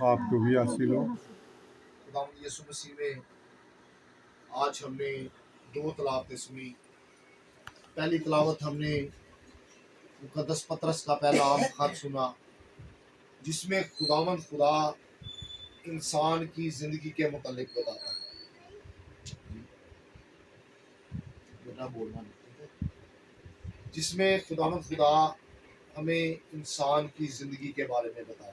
آپ کو بھی حاصل ہو۔ خداوند یسوع مسیح میں آج ہم نے 2 تلاوتیں سنی۔ پہلی تلاوت ہم نے مقدس پطرس کا پہلا عام خط سنا، جس میں خداوند خدا انسان کی زندگی کے متعلق بتاتا ہے۔ بیٹا بولنا نہیں، ٹھیک ہے؟ جس میں خداوند خدا ہمیں انسان کی زندگی کے بارے میں بتاتا ہے۔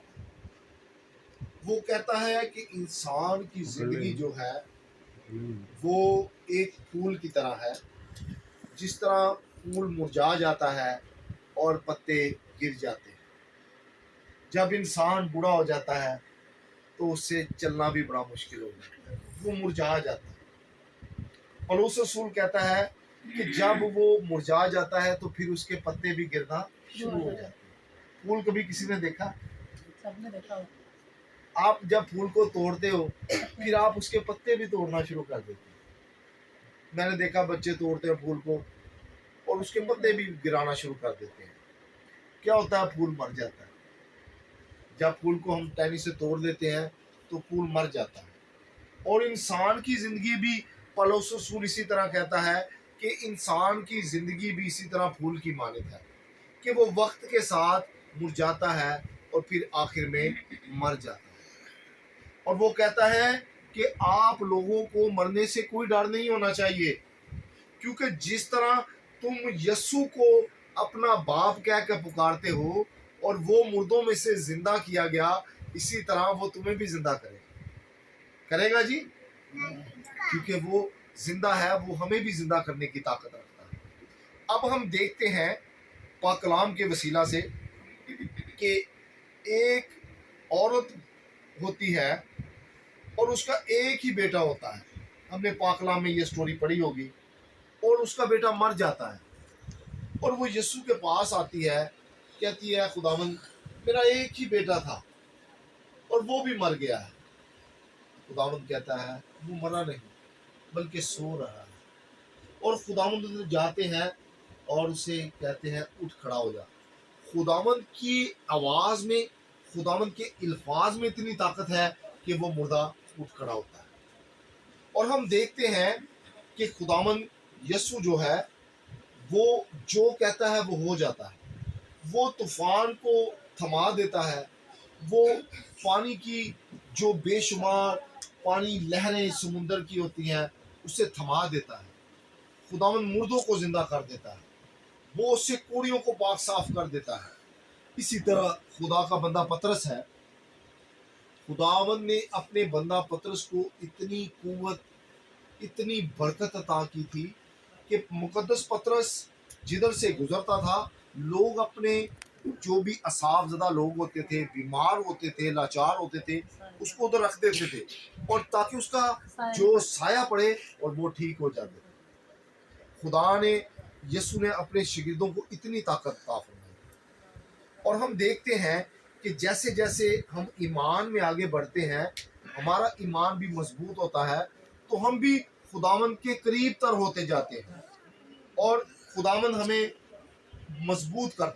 وہ کہتا ہے کہ انسان کی زندگی جو ہے وہ ایک پھول کی طرح ہے، جس طرح پھول مرجھا جاتا ہے اور پتے گر جاتے ہیں۔ جب انسان بوڑھا ہو جاتا ہے تو اس سے چلنا بھی بڑا مشکل ہو جاتا ہے، وہ مرجھا جاتا ہے۔ پولس رسول کہتا ہے کہ جب وہ مرجھا جاتا ہے تو پھر اس کے پتے بھی گرنا شروع ہو جاتے ہیں۔ پھول کبھی کسی نے دیکھا؟ سب نے دیکھا ہو۔ آپ جب پھول کو توڑتے ہو پھر آپ اس کے پتے بھی توڑنا شروع کر دیتے ہیں۔ میں نے دیکھا بچے توڑتے ہیں پھول کو اور اس کے پتے بھی گرانا شروع کر دیتے ہیں۔ کیا ہوتا ہے؟ پھول مر جاتا ہے۔ جب پھول کو ہم ٹہنی سے توڑ دیتے ہیں تو پھول مر جاتا ہے۔ اور انسان کی زندگی بھی پولس رسول اسی طرح کہتا ہے کہ انسان کی زندگی بھی اسی طرح پھول کی مانند ہے کہ وہ وقت کے ساتھ مرجھاتا ہے اور پھر آخر میں مر جاتا ہے۔ اور وہ کہتا ہے کہ آپ لوگوں کو مرنے سے کوئی ڈر نہیں ہونا چاہیے، کیونکہ جس طرح تم یسوع کو اپنا باپ کہہ کے پکارتے ہو اور وہ مردوں میں سے زندہ کیا گیا، اسی طرح وہ تمہیں بھی زندہ کرے گا جی، کیونکہ وہ زندہ ہے، وہ ہمیں بھی زندہ کرنے کی طاقت رکھتا ہے۔ اب ہم دیکھتے ہیں پاک کلام کے وسیلہ سے کہ ایک عورت ہوتی ہے اور اس کا ایک ہی بیٹا ہوتا ہے۔ ہم نے پاک کلام میں یہ سٹوری پڑھی ہوگی، اور اس کا بیٹا مر جاتا ہے اور وہ یسوع کے پاس آتی ہے، کہتی ہے خداوند میرا ایک ہی بیٹا تھا اور وہ بھی مر گیا ہے۔ خداوند کہتا ہے وہ مرا نہیں بلکہ سو رہا ہے۔ اور خداوند جاتے ہیں اور اسے کہتے ہیں اٹھ کھڑا ہو جا۔ خداوند کی آواز میں، خداوند کے الفاظ میں اتنی طاقت ہے کہ وہ مردہ اٹھ کھڑا ہوتا ہے۔ اور ہم دیکھتے ہیں کہ خداوند یسوع جو ہے وہ جو کہتا ہے وہ ہو جاتا ہے۔ وہ طوفان کو تھما دیتا ہے، وہ پانی کی جو بے شمار پانی لہریں سمندر کی ہوتی ہیں اسے تھما دیتا ہے۔ خداوند مردوں کو زندہ کر دیتا ہے، وہ اس سے کوڑیوں کو پاک صاف کر دیتا ہے۔ اسی طرح خدا کا بندہ پطرس ہے، خداوند نے اپنے بندہ پطرس کو اتنی قوت، اتنی برکت عطا کی تھی کہ مقدس پطرس جدھر سے گزرتا تھا لوگ اپنے جو بھی اعصاب زدہ لوگ ہوتے تھے، بیمار ہوتے تھے، لاچار ہوتے تھے، اس کو ادھر رکھ دیتے تھے اور تاکہ اس کا جو سایہ پڑے اور وہ ٹھیک ہو جاتے تھے۔ خدا نے، یسوع نے اپنے شاگردوں کو اتنی طاقت عطا فرمائی۔ اور ہم دیکھتے ہیں کہ جیسے جیسے ہم ایمان میں آگے بڑھتے ہیں، ہمارا ایمان بھی مضبوط ہوتا ہے، تو ہم بھی خداوند کے قریب تر ہوتے جاتے ہیں اور خداوند ہمیں مضبوط کرتا